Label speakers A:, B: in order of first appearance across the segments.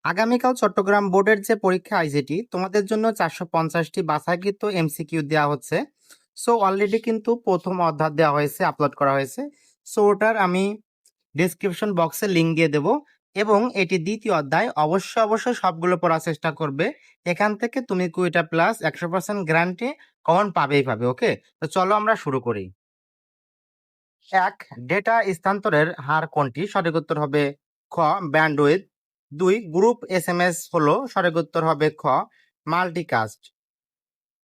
A: আগামীকাল চট্টগ্রাম বোর্ডের যে পরীক্ষা আইসিটি তোমাদের জন্য 450টি বাছাইকৃত এমসিকিউ দেওয়া হচ্ছে। সো অলরেডি কিন্তু প্রথম অধ্যায় দেওয়া হয়েছে, আপলোড করা হয়েছে। সো ওটার আমি ডিসক্রিপশন বক্সে লিঙ্ক দিয়ে দেবো এবং এটি দ্বিতীয় অধ্যায়। অবশ্যই সবগুলো পড়ার চেষ্টা করবে। এখান থেকে তুমি কুইটা প্লাস 100% গ্যারান্টি কমন পাবেই পাবে। ওকে, তো চলো আমরা শুরু করি। 1. ডেটা স্থানান্তরের হার কোনটি? সঠিক উত্তর হবে খ ব্যান্ডউইথ। 2. গ্রুপ এসএমএস হলো? সঠিক উত্তর হবে খ মাল্টিকাস্ট।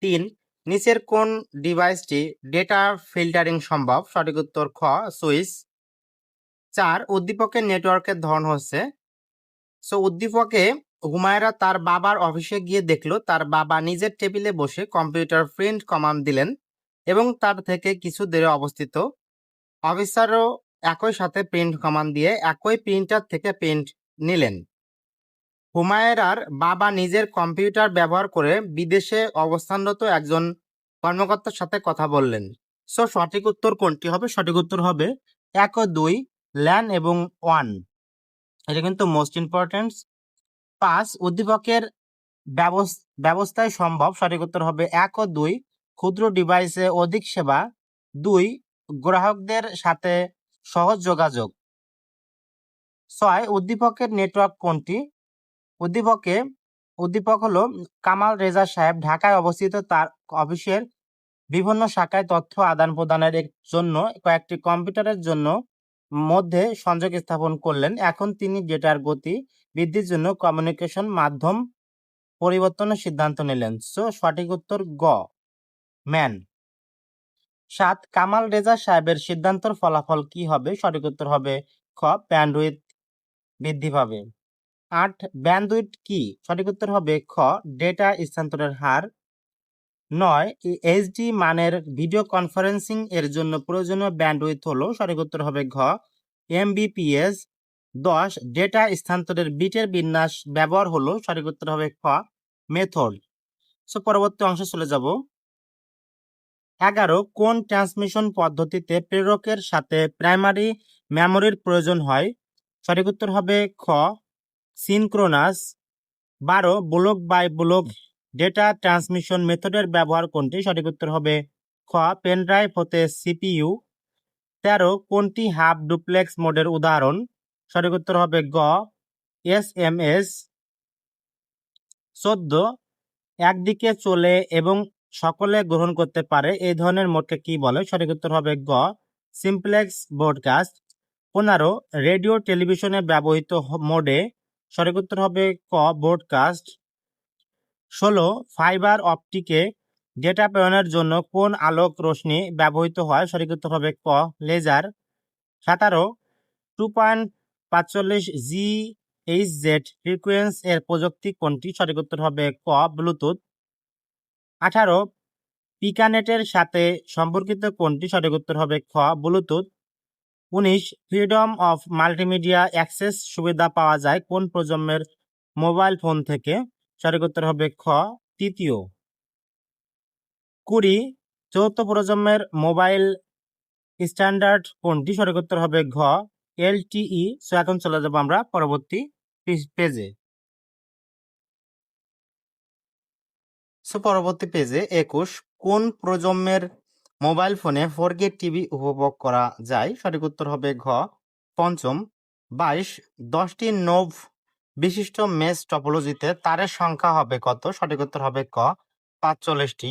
A: 3. নিচের কোন ডিভাইসটি ডেটা ফিল্টারিং সম্ভব? সঠিক উত্তর খ সুইচ। 4. উদ্দীপকের নেটওয়ার্কের ধরন হচ্ছে। সো উদ্দীপকে হুমায়রা তার বাবার অফিসে গিয়ে দেখলো তার বাবা নিজের টেবিলে বসে কম্পিউটার প্রিন্ট কমান্ড দিলেন এবং তার থেকে কিছু দূরে অবস্থিত অফিসারও একই সাথে প্রিন্ট কমান্ড দিয়ে একই প্রিন্টার থেকে প্রিন্ট নিলেন। হুমায়রার বাবা নিজের কম্পিউটার ব্যবহার করে বিদেশে অবস্থানরত একজন কর্মকর্তার সাথে কথা বললেন। সো সঠিক উত্তর কোনটি হবে? সঠিক উত্তর হবে 1 ও 2 ল্যান এবং 1। এটা কিন্তু মোস্ট ইম্পর্টেন্ট। 5. উদ্দীপকের ব্যবস্থায় সম্ভব? সঠিক উত্তর হবে 1 ও 2 ক্ষুদ্র ডিভাইসে অধিক সেবা। 2 গ্রাহকদের সাথে সহজ যোগাযোগ। 6. উদ্দীপকের নেটওয়ার্ক কোনটি? উদ্দীপক হলো কামাল রেজা সাহেব ঢাকায় অবস্থিত তার অফিসের বিভিন্ন শাখায় তথ্য আদান প্রদানের জন্য কয়েকটি কম্পিউটারের জন্য মধ্যে সংযোগ স্থাপন করলেন। এখন তিনি ডেটার গতি বৃদ্ধির জন্য কমিউনিকেশন মাধ্যম পরিবর্তনের সিদ্ধান্ত নিলেন। সো সঠিক উত্তর গ ম্যান। 7. কামাল রেজা সাহেবের সিদ্ধান্তের ফলাফল কি হবে? সঠিক উত্তর হবে খ ব্যান্ডউইথ বৃদ্ধি পাবে। 8. ব্যান্ডউইথ কি? সঠিক উত্তর হবে খ ডেটা স্থানান্তরের হার। 9. এইচডি মানের ভিডিও কনফারেন্সিং এর জন্য প্রয়োজনীয় ব্যান্ডউইথ হলো? সঠিক উত্তর হবে ঘ এমবিপিএস। 10. ডেটা স্থানান্তরের বিটের বিন্যাস ব্যবহার হলো? সঠিক উত্তর হবে খ মেথড। সো পরবর্তী অংশে চলে যাব। 11. কোন ট্রান্সমিশন পদ্ধতিতে প্রেরকের সাথে প্রাইমারি মেমোরির প্রয়োজন হয়? সঠিক উত্তর হবে খ synchronous. 12. Block by block data transmission মেথডের ব্যবহার কোনটি? সঠিক উত্তর হবে খ পেনড্রাইভ হতে সিপিইউ। 13. কোনটি হাফ ডুপ্লেক্স মোডের উদাহরণ? সঠিক উত্তর হবে গ এসএমএস। 14. একদিকে চলে এবং সকলে গ্রহণ করতে পারে এই ধরনের মোডকে কি বলে? সঠিক উত্তর হবে গ সিমপ্লেক্স ব্রডকাস্ট। 15. রেডিও টেলিভিশনে ব্যবহৃত মোডে? সঠিক উত্তর হবে ক ব্রডকাস্ট। 16. ফাইবার অপটিকে ডেটা প্রেরণের জন্য কোন আলোক রশ্মি ব্যবহৃত হয়? সঠিক উত্তর হবে ক লেজার। 17. 2.45 GHz ফ্রিকোয়েন্সি এর প্রযুক্তি কোনটি? সঠিক উত্তর হবে ক ব্লুটুথ। 18. পিকানেটের সাথে সম্পর্কিত কোনটি? সঠিক উত্তর হবে খ Bluetooth. 19. Freedom of multimedia access সুবিধা পাওয়া যায় কোন প্রজন্মের মোবাইল ফোন থেকে? সঠিক উত্তর হবে খ তৃতীয়। 20. চৌথ প্রজন্মের মোবাইল স্ট্যান্ডার্ড কোনটি? সঠিক উত্তর হবে ঘ এলটিই। সো এখন চলে যাব আমরা পরবর্তী পেজে। পরবর্তী পেজে 21. কোন প্রজন্মের মোবাইল ফোনে 4K টিভি উপভোগ করা যায়? সঠিক উত্তর হবে ঘ পঞ্চম। 22. 10টি নোভ বিশিষ্ট মেশ টপোলজিতে তারের সংখ্যা হবে কত? সঠিক উত্তর হবে ক 45টি।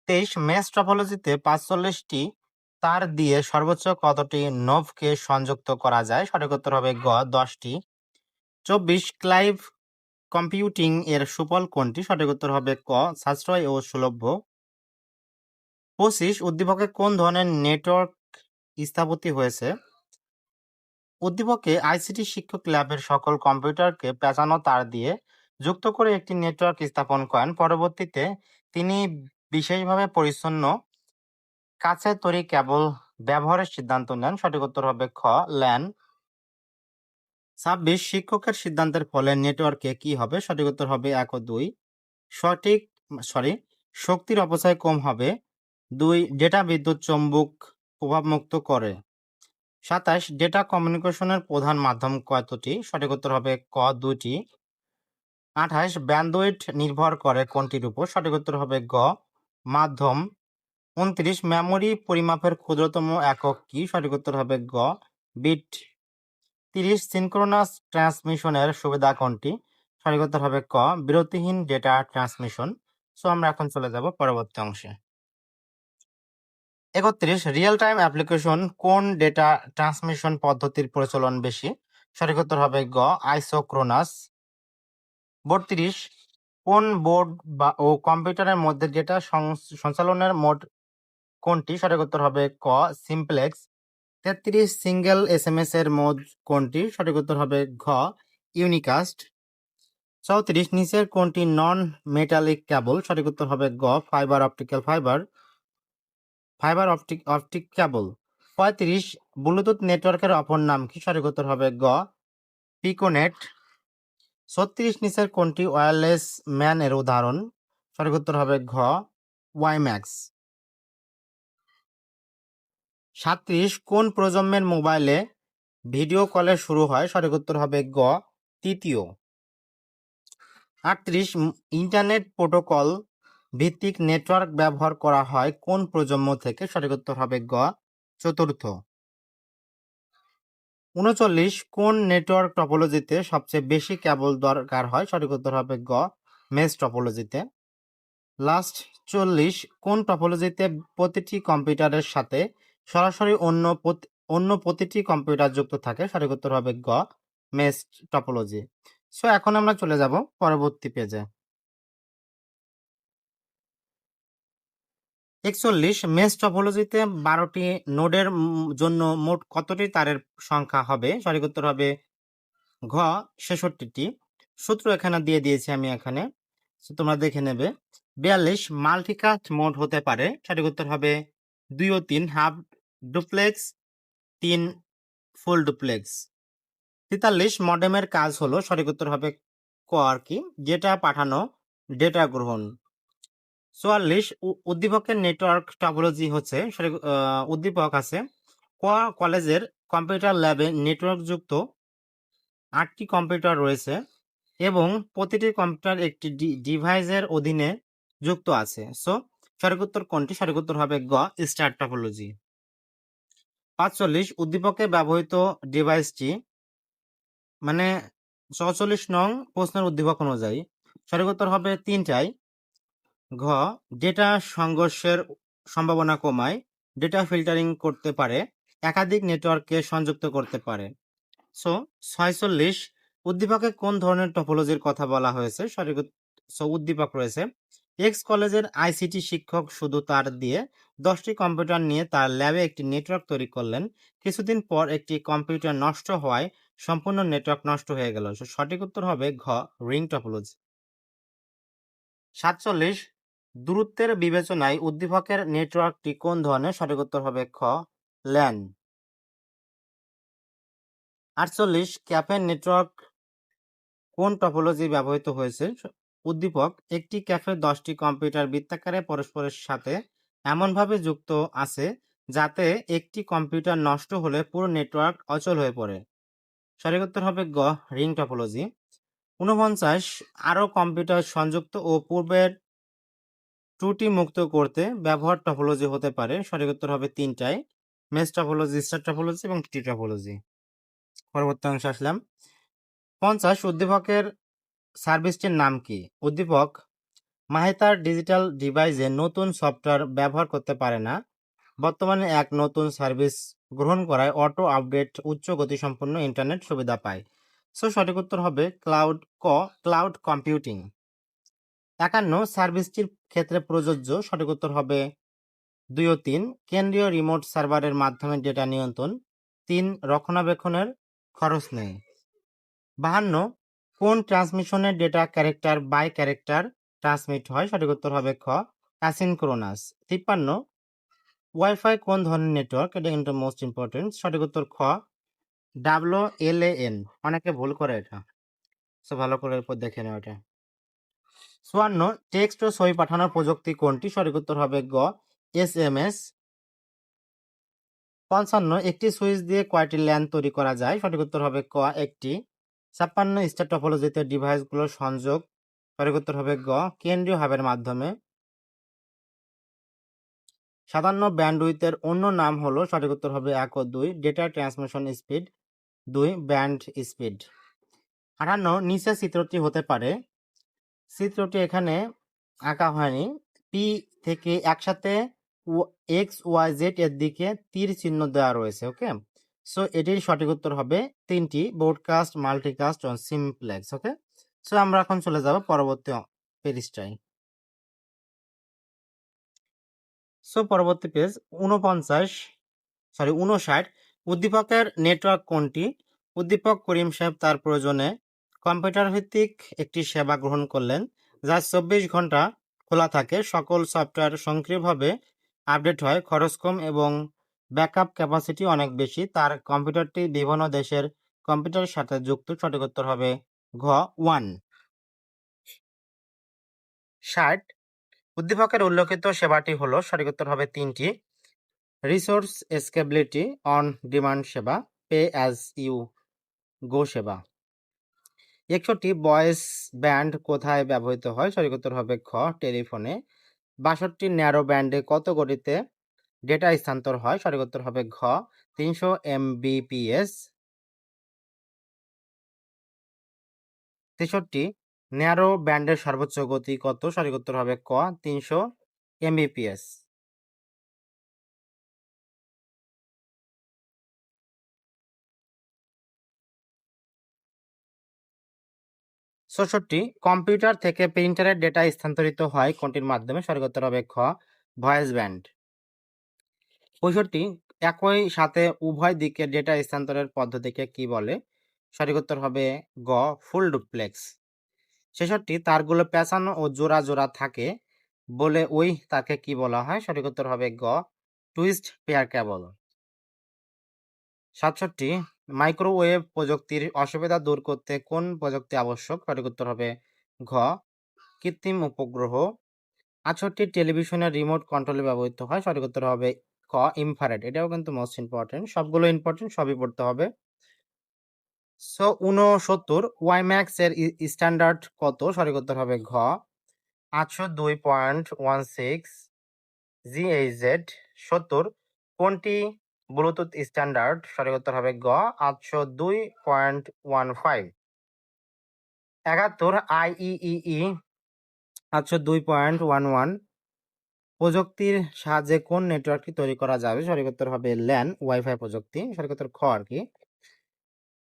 A: 23. মেশ টপোলজিতে 45টি তার দিয়ে সর্বোচ্চ কতটি নোভকে সংযুক্ত করা যায়? সঠিক উত্তর হবে গ 10টি। 24. ক্লাইভ কম্পিউটিং এর সুফল কোনটি? সঠিক উত্তর হবে ক সাশ্রয় ও সুলভ্য। 25. উদ্দীপকে কোন ধরনের নেটওয়ার্ক স্থাপতি হয়েছে? উদ্দীপকে আইসিটি শিক্ষক ল্যাবের সকল কম্পিউটারকে পেঁচানো তার দিয়ে যুক্ত করে একটি নেটওয়ার্ক স্থাপন করেন। পরবর্তীতে তিনি বিশেষভাবে পরিচ্ছন্ন কাচের তৈরি কেবল ব্যবহারের সিদ্ধান্ত নেন। সঠিক উত্তর হবে খ ল্যান। 26. শিক্ষকের সিদ্ধান্তের ফলে নেটওয়ার্কে কি হবে? সঠিক উত্তর হবে 1 ও 2। শক্তির অপচয় কম হবে। 2. ডেটা বিদ্যুৎ চৌম্বক প্রভাবমুক্ত করে। 27 ডেটা কমিউনিকেশনের প্রধান মাধ্যম কতটি? সঠিক উত্তর হবে ক 2টি। 28 ব্যান্ডউইথ নির্ভর করে কোনটির উপর? সঠিক উত্তর হবে গ মাধ্যম। 29 মেমোরি পরিমাপের ক্ষুদ্রতম একক কি? সঠিক উত্তর হবে গ বিট। 30 সিনক্রোনাস ট্রান্সমিশনের সুবিধা কোনটি? সঠিক উত্তর হবে ক বিরতিহীন ডেটা ট্রান্সমিশন। সো আমরা এখন চলে যাব পরবর্তী অংশে। 31 রিয়েল টাইম অ্যাপ্লিকেশন কোন ডেটা ট্রান্সমিশন পদ্ধতির প্রচলন বেশি? সঠিক উত্তর হবে গ আইসোক্রোনাস। 32 কোন বোর্ড ও কম্পিউটারের মধ্যে ডেটা সঞ্চালনের মোড কোনটি? সঠিক উত্তর হবে ক সিমপ্লেক্স। 33 সিঙ্গেল এসএমএস এর মোড কোনটি? সঠিক উত্তর হবে ঘ ইউনিকাস্ট। 34 নিচের কোনটি নন মেটালিক কেবল? সঠিক উত্তর হবে গ fibre optical fibre optic cable. 35 Bluetooth নেটওয়ার্কের অপর নাম কি? সঠিক উত্তর হবে গ পিকোনেট। 36 নিচের কোনটি ওয়্যারলেস ম্যান এর উদাহরণ? সঠিক উত্তর হবে ঘ ওয়াইম্যাক্স। 37 কোন প্রজন্মের মোবাইলে ভিডিও কলে শুরু হয়? সঠিক উত্তর হবে গ তৃতীয়। 38 ইন্টারনেট প্রোটোকল ভিত্তিক নেটওয়ার্ক ব্যবহার করা হয় কোন প্রজন্ম থেকে? সঠিক উত্তর হবে গ চতুর্থ। 39 কোন নেটওয়ার্ক টপোলজিতে সবচেয়ে বেশি কেবল দরকার হয়? সঠিক উত্তর হবে গ মেশ টপোলজিতে। লাস্ট 40 কোন টপোলজিতে প্রতিটি কম্পিউটারের সাথে সরাসরি অন্য প্রতিটি কম্পিউটার যুক্ত থাকে? সঠিক উত্তর হবে গ মেশ টপোলজি। সো এখন আমরা চলে যাব পরবর্তী পেজে। 41 মেশ টপোলজিতে 12টি নোডের জন্য মোট কতটি তারের সংখ্যা হবে? সঠিক উত্তর হবে ঘ 66টি। সূত্র এখানে দিয়ে দিয়েছি আমি এখানে, তোমরা দেখে নেবে। 42 মাল্টিকাস্ট মোড হতে পারে? সঠিক উত্তর হবে 2 ও 3 হাফ ডুপ্লেক্স 3 ফুল ডুপ্লেক্স। 43 মডেমের কাজ হলো? সঠিক উত্তর হবে ক আর কি ডেটা পাঠানো ডেটা গ্রহণ। 44 উদ্দীপকের নেটওয়ার্ক টপোলজি হচ্ছে সঠিক উদ্দীপক আছে কলেজের কম্পিউটার ল্যাবে নেটওয়ার্ক যুক্ত 8টি কম্পিউটার রয়েছে এবং প্রতিটি কম্পিউটার একটি ডিভাইসের অধীনে যুক্ত আছে। সো সঠিক উত্তর কোনটি? সঠিক উত্তর হবে গ স্টার টপোলজি। 45 উদ্দীপকে ব্যবহৃত ডিভাইসটি মানে 44 নং প্রশ্নের উদ্দীপক অনুযায়ী সঠিক উত্তর হবে তিনটাই। ঘ ডেটা সংঘর্ষের সম্ভাবনা কমায়, ডেটা ফিল্টারিং করতে পারে, একাধিক নেটওয়ার্ককে সংযুক্ত করতে পারে। সো 46 উদ্দীপকে কোন ধরনের টপোলজির কথা বলা হয়েছে? সঠিক উদ্দীপক রয়েছে এক্স কলেজের আইসিটি শিক্ষক শুধু তার দিয়ে 10টি কম্পিউটার নিয়ে তার ল্যাবে একটি নেটওয়ার্ক তৈরি করলেন। কিছুদিন পর একটি কম্পিউটার নষ্ট হওয়ায় সম্পূর্ণ নেটওয়ার্ক নষ্ট হয়ে গেল। সঠিক উত্তর হবে ঘ রিং টপোলজি। 47 দূরত্বের বিবেচনায় উদ্দীপকের নেটওয়ার্কটি কোন ধরনের? সঠিক উত্তর হবে খ ল্যান। 48 ক্যাফে নেটওয়ার্ক কোন টপোলজি ব্যবহৃত হয়েছে? উদ্দীপক একটি ক্যাফে 10টি কম্পিউটার বৃত্তাকারে পরস্পরের সাথে এমনভাবে যুক্ত আছে যাতে একটি কম্পিউটার নষ্ট হলে পুরো নেটওয়ার্ক অচল হয়ে পড়ে। সঠিক উত্তর হবে গ রিং টপোলজি। 49 আরও কম্পিউটার সংযুক্ত ও পূর্বের ত্রুটি মুক্ত করতে ব্যবহার টপোলজি হতে পারে? সঠিক উত্তর হবে তিনটায় মেশ টপোলজি, স্টার টপোলজি এবং টি টপোলজি। পরবর্তী অংশে আসলাম। 50 উদ্দীপকের সার্ভিসটির নাম কি? উদ্দীপক মাহিতার ডিজিটাল ডিভাইসে নতুন সফটওয়্যার ব্যবহার করতে পারে না, বর্তমানে এক নতুন সার্ভিস গ্রহণ করায় অটো আপডেট উচ্চ গতিসম্পন্ন ইন্টারনেট সুবিধা পায়। সো সঠিক উত্তর হবে ক্লাউড কম্পিউটিং। 51 সার্ভিসটির ক্ষেত্রে প্রযোজ্য? সঠিক উত্তর হবে 2 ও 3 কেন্দ্রীয় রিমোট সার্ভারের মাধ্যমে ডেটা নিয়ন্ত্রণ, 3 রক্ষণাবেক্ষণের খরচ নেই। 52 কোন ট্রান্সমিশনের data character by character transmit হয়? সঠিক উত্তর হবে খ অ্যাসিনক্রোনাস। 53 ওয়াইফাই কোন ধরনের নেটওয়ার্ক? এটা কিন্তু মোস্ট ইম্পর্টেন্ট। সঠিক উত্তর খ WLAN। অনেকে ভুল করে এটা, সো ভালো করে এরপর দেখে নেওয়া এটা। 54 টেক্সট ও ছবি পাঠানোর প্রযুক্তি কোনটি? সঠিক উত্তর হবে গ SMS। 55 একটি সুইচ দিয়ে কয়টি ল্যান তৈরি করা যায়? সঠিক উত্তর হবে ক একটি। 56 স্টার টপোলজিতে ডিভাইসগুলোর সংযোগ। সঠিক উত্তর হবে গ কেন্দ্রীয় হাবের মাধ্যমে। 57 ব্যান্ডউইথের অন্য নাম হলো, সঠিক উত্তর হবে 1 ও 2 data transmission speed, 2 band speed. 58 নিচে চিত্রটি হতে পারে। চিত্রটি এখানে আঁকা হয়নি। পি থেকে একসাথে এক্স ওয়াই জেড এর দিকে তীর চিহ্ন দেওয়া রয়েছে। ওকে, সো এটির সঠিক উত্তর হবে তিনটি, ব্রডকাস্ট, মাল্টিকাস্ট ও সিমপ্লেক্স। ওকে, সো আমরা এখন চলে যাব পরবর্তী পৃষ্ঠায়। সো পরবর্তী পেজ 59 উদ্দীপকের নেটওয়ার্ক কোনটি? উদ্দীপক করিম সাহেব তার প্রয়োজনে কম্পিউটার ভিত্তিক একটি সেবা গ্রহণ করলেন যা 24 ঘন্টা খোলা থাকে, সকল সফটওয়্যার সক্রিয়ভাবে আপডেট হয়, খরচ কম এবং ব্যাকআপ ক্যাপাসিটি অনেক বেশি। তার কম্পিউটারটি বিভিন্ন দেশের কম্পিউটারের সাথে যুক্ত। সঠিক উত্তর হবে ঘ 1। 60 উদ্দীপকের উল্লেখিত সেবাটি হলো, সঠিক উত্তর হবে তিনটি। রিসোর্স স্কেবিলিটি, অন ডিমান্ড সেবা, পে অ্যাজ ইউ গো সেবা। 61 ভয়েস ব্যান্ড কোথায় ব্যবহৃত হয়? সঠিক উত্তর হবে খ টেলিফোনে। 62 ন্যারো ব্যান্ডে কত গতিতে ডেটা স্থানান্তর হয়? সঠিক উত্তর হবে ঘ 300 Mbps। 63 ন্যারো ব্যান্ডের সর্বোচ্চ গতি কত? সঠিক উত্তর হবে ক 300 Mbps। 64 কম্পিউটার থেকে প্রিন্টারের ডেটা স্থানান্তরিত হয় কোনটির মাধ্যমে? সঠিক উত্তর হবে খ ভয়েস ব্যান্ড। 65 একই সাথে উভয় দিকে ডেটা স্থানান্তরের পদ্ধতিকে কি বলে? সঠিক উত্তর হবে গ ফুল ডুপ্লেক্স। 66 তারগুলো পেঁচানো ও জোড়া জোড়া থাকে বলে ওই তাকে কি বলা হয়? সঠিক উত্তর হবে গ টুইস্ট পেয়ার কেবল। 67 মাইক্রোওয়েভ প্রযুক্তির অসুবিধা দূর করতে কোন প্রযুক্তি আবশ্যক? সঠিক উত্তর হবে ঘ কৃত্রিম উপগ্রহ। 68 টেলিভিশনের রিমোট কন্ট্রোলে ব্যবহৃত হয়। সঠিক উত্তর হবে ক ইনফ্রারেড। এটাও কিন্তু মোস্ট ইম্পর্টেন্ট, সবগুলো ইম্পর্টেন্ট, সবই পড়তে হবে। সো 69 ওয়াইম্যাক্স এর স্ট্যান্ডার্ড কত? সঠিক উত্তর হবে ঘ 802.16 GHz। 70 কোনটি ব্লুটুথ স্ট্যান্ডার্ড? সঠিক উত্তর হবে গ 802.15। 71 IEEE 802.11 প্রযুক্তির সাহায্যে কোন নেটওয়ার্কটি তৈরি করা যাবে? সঠিক উত্তর হবে ল্যান ওয়াইফাই প্রযুক্তি। সঠিক উত্তর খ আর কি।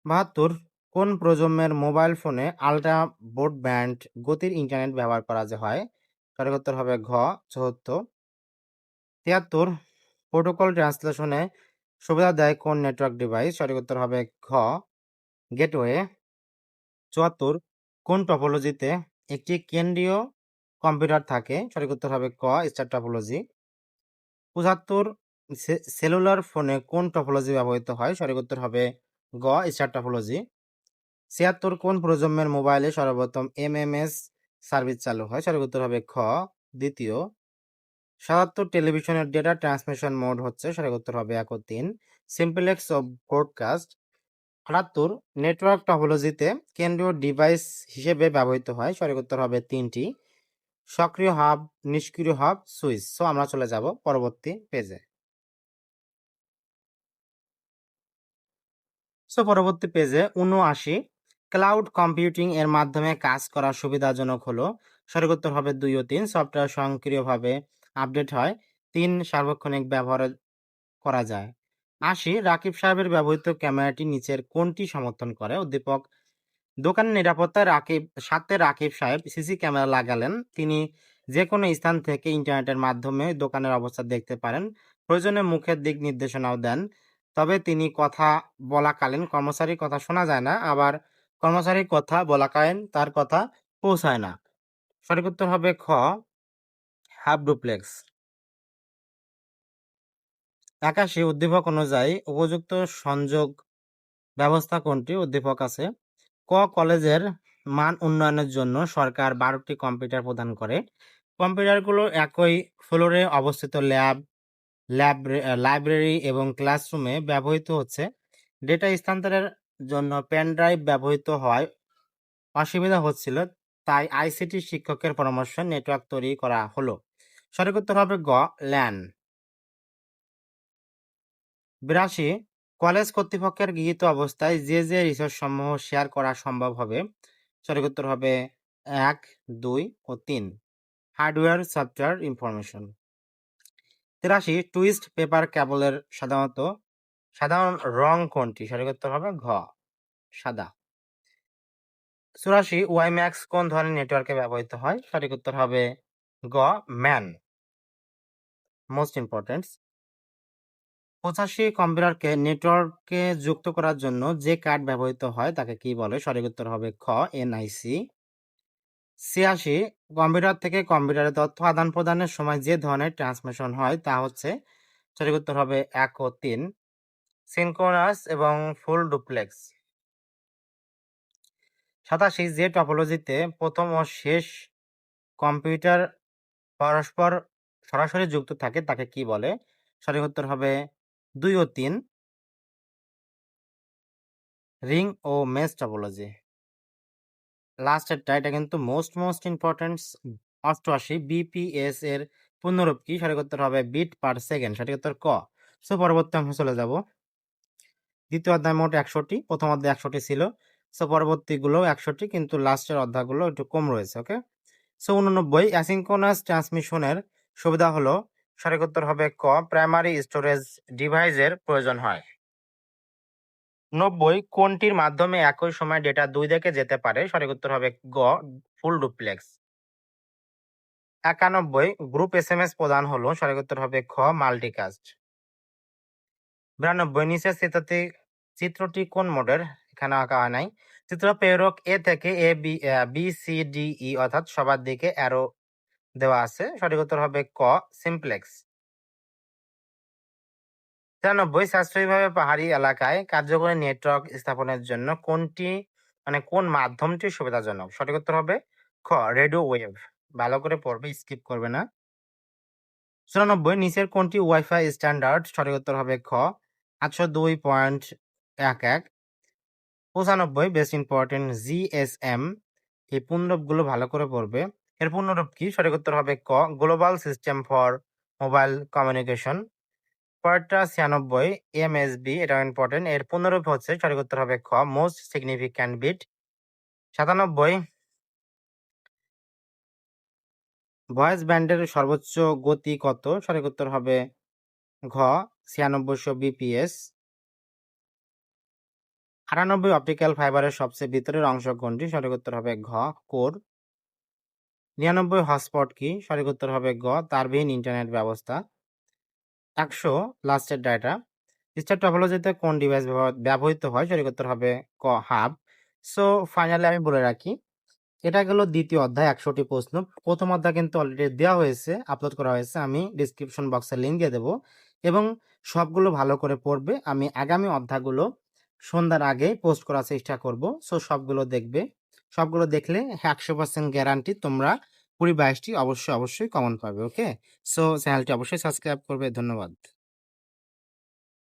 A: 72 কোন প্রজন্মের মোবাইল ফোনে আল্ট্রা ব্রডব্যান্ড গতির ইন্টারনেট ব্যবহার করা হয়? সঠিক উত্তর হবে ঘ 74। 73 প্রোটোকল ট্রান্সলেশনে সুবিধা দেয় কোন নেটওয়ার্ক ডিভাইস? সঠিক উত্তর হবে ঘ গেটওয়ে। 74 কোন টপোলজিতে একটি কেন্দ্রীয় কম্পিউটার থাকে? সঠিক উত্তর হবে ক স্টার টপোলজি। 75 সেলুলার ফোনে কোন টপোলজি ব্যবহৃত হয়? সঠিক উত্তর হবে গ স্টার টপোলজি। 76 কোন প্রজন্মের মোবাইলে সর্বপ্রথম MMS সার্ভিস চালু হয়? সঠিক উত্তর হবে খ দ্বিতীয়। 77 টেলিভিশনের ডেটা ট্রান্সমিশন মোড হচ্ছে? সঠিক উত্তর হবে 1 ও 3 সিমপ্লেক্স অফ ব্রডকাস্ট। 78 নেটওয়ার্ক টপোলজিতে কেন্দ্রীয় ডিভাইস হিসেবে ব্যবহৃত হয়? সঠিক উত্তর হবে তিনটি, সক্রিয় হাব, নিষ্ক্রিয় হাব, সুইচ। সো আমরা চলে যাব পরবর্তী পেজে। পরবর্তী পেজে 79 ক্লাউড কম্পিউটিং এর মাধ্যমে কাজ করা সুবিধাজনক হলো? সঠিক উত্তর হবে 2 ও 3 সফটওয়্যার স্বয়ংক্রিয়ভাবে আপডেট হয়, 3 সার্বক্ষণিক ব্যবহার করা যায়। 80 রাকিব সাহেবের ব্যবহৃত ক্যামেরাটি নিচের কোনটি সমর্থন করে? উদ্দীপক দোকানের নিরাপত্তায় রাকিব সাহেব সিসি ক্যামেরা লাগালেন। তিনি যে কোনো স্থান থেকে ইন্টারনেটের মাধ্যমে দোকানের অবস্থা দেখতে পারেন, প্রয়োজনে মুখের দিক নির্দেশনাও দেন। তবে তিনি কথা বলাকালীন কর্মচারীর কথা শোনা যায় না, আবার কর্মচারীর কথা বলাকালীন তার কথা পৌঁছায় না। সঠিক উত্তর হবে খ হাফ ডুপ্লেক্স। 81 উদ্দীপক অনুযায়ী উপযুক্ত সংযোগ ব্যবস্থা কোনটি? উদ্দীপক আছে ক কলেজের মান উন্নয়নের জন্য সরকার 12টি কম্পিউটার প্রদান করে। কম্পিউটারগুলো একই ফ্লোরে অবস্থিত ল্যাব, লাইব্রেরি এবং ক্লাসরুমে ব্যবহৃত হচ্ছে। ডেটা স্থানান্তরের জন্য পেন ড্রাইভ ব্যবহৃত হওয়ায় অসুবিধা হচ্ছিল, তাই আইসিটি শিক্ষকের পরামর্শ নেটওয়ার্ক তৈরি করা হলো। সঠিক উত্তর হবে গ, ল্যান। 82, কলেজ কর্তৃপক্ষের গৃহীত অবস্থায় যে রিসোর্স সমূহ শেয়ার করা সম্ভব হবে। সঠিক উত্তর হবে 1, 2 ও 3। Hardware, software, information. 83, twist paper কেবলের সাধারণ রং কোনটি? সঠিক উত্তর হবে ঘ, সাদা। 84, ওয়াইম্যাক্স কোন ধরনের নেটওয়ার্কে ব্যবহৃত হয়? সঠিক উত্তর হবে গ, ম্যান, মোস্ট ইম্পর্টেন্ট। 85, কম্পিউটারকে নেটওয়ার্কে যুক্ত করার জন্য যে কার্ড ব্যবহৃত হয় তাকে কি বলে? সঠিক উত্তর হবে খ, এনআইসি। 86, কম্পিউটার থেকে কম্পিউটারে তথ্য আদান প্রদানের সময় যে ধরনের ট্রান্সমিশন হয় তা হচ্ছে? সঠিক উত্তর হবে 1 ও 3, সিনক্রোনাস এবং ফুল ডুপ্লেক্স। 87, যে টপোলজিতে প্রথম ও শেষ কম্পিউটার পরস্পর সরাসরি যুক্ত থাকে তাকে কি বলে? সঠিক উত্তর হবে 2 ও 3, রিং ও মেশ টপোলজি। লাস্টেরটা, এটা কিন্তু মোস্ট ইম্পর্টেন্ট। 88, বিপিএস এর পূর্ণরূপ কি? সঠিক উত্তর হবে বিট পার সেকেন্ড। সঠিক উত্তর ক। সো পরবর্তী অংশে চলে যাব। দ্বিতীয় অধ্যায় মোট 100টি, প্রথম অধ্যায় 100টি ছিল। সো পরবর্তীগুলো 100টি, কিন্তু লাস্টের অধ্যায়গুলো একটু কম রয়েছে। ওকে। সো 89, অ্যাসিনক্রোনাস ট্রান্সমিশনের সুবিধা হলো? সঠিক উত্তর হবে ক, প্রাইমারি স্টোরেজ ডিভাইসের প্রয়োজন হয়। 90, কোনটির মাধ্যমে একই সময় ডেটা 2 দিকে যেতে পারে? সঠিক উত্তর হবে গ, ফুল ডুপ্লেক্স। 91, গ্রুপ এসএমএস প্রদান হলো? সঠিক উত্তর হবে খ, মাল্টিকাস্ট। 92, নিচের চিত্রটি কোন মোডের? এখানে আঁকা হয় নাই। চিত্র প্রেরক এ থেকে বি সি ডি ই অর্থাৎ সবার দিকে অ্যারো দেওয়া আছে। সঠিক উত্তর হবে ক, সিমপ্লেক্স। 93, সাশ্রয়ীভাবে পাহাড়ি এলাকায় কার্যকরী নেটওয়ার্ক স্থাপনের জন্য কোন মাধ্যমটি সুবিধাজনক? সঠিক উত্তর হবে খ, রেডিও ওয়েভ। ভালো করে পড়বে, স্কিপ করবে না। 94, নিচের কোনটি ওয়াইফাই স্ট্যান্ডার্ড? সঠিক উত্তর হবে খ, 802.11। 95, বেস্ট ইম্পর্টেন্ট, জিএসএম। এই পূর্ণরূপগুলো ভালো করে পড়বে। এর পূর্ণরূপ কি? সঠিক উত্তর হবে ক, global system for mobile communication. পরেরটা 96, এমএসবি, এটা ইম্পর্টেন্ট। এর পূর্ণরূপ হচ্ছে? সঠিক উত্তর হবে খ, মোস্ট সিগনিফিক্যান্ট বিট। 97, ভয়েস ব্যান্ডের সর্বোচ্চ গতি কত? সঠিক উত্তর হবে ঘ, 9600 বিপিএস। 98, অপটিক্যাল ফাইবারের সবচেয়ে ভিতরের অংশ কোনটি? সঠিক উত্তর হবে ঘ, কোর। 99, হটস্পট কি? সঠিক উত্তর হবে গ, তারবিহীন ইন্টারনেট ব্যবস্থা। 100, লাস্টের ডাটা, স্টার টপোলজিতে কোন ডিভাইস ব্যবহৃত হয়? সঠিক উত্তর হবে ক, হাব। সো ফাইনালি আমি বলে রাখি, এটা গেল দ্বিতীয় অধ্যায়, 100টি প্রশ্ন। প্রথম অধ্যায় কিন্তু অলরেডি দেওয়া হয়েছে, আপলোড করা হয়েছে। আমি ডিসক্রিপশন বক্সে লিঙ্ক দিয়ে দেবো এবং সবগুলো ভালো করে পড়বে। আমি আগামী অধ্যায়গুলো সন্ধ্যার আগে পোস্ট করার চেষ্টা করব। সো সবগুলো দেখবে। সবগুলো দেখলে 100% গ্যারান্টি তোমরা 20-22টি অবশ্যই কমন পাবে। ওকে। সো চ্যানেলটি অবশ্যই সাবস্ক্রাইব করবে। ধন্যবাদ।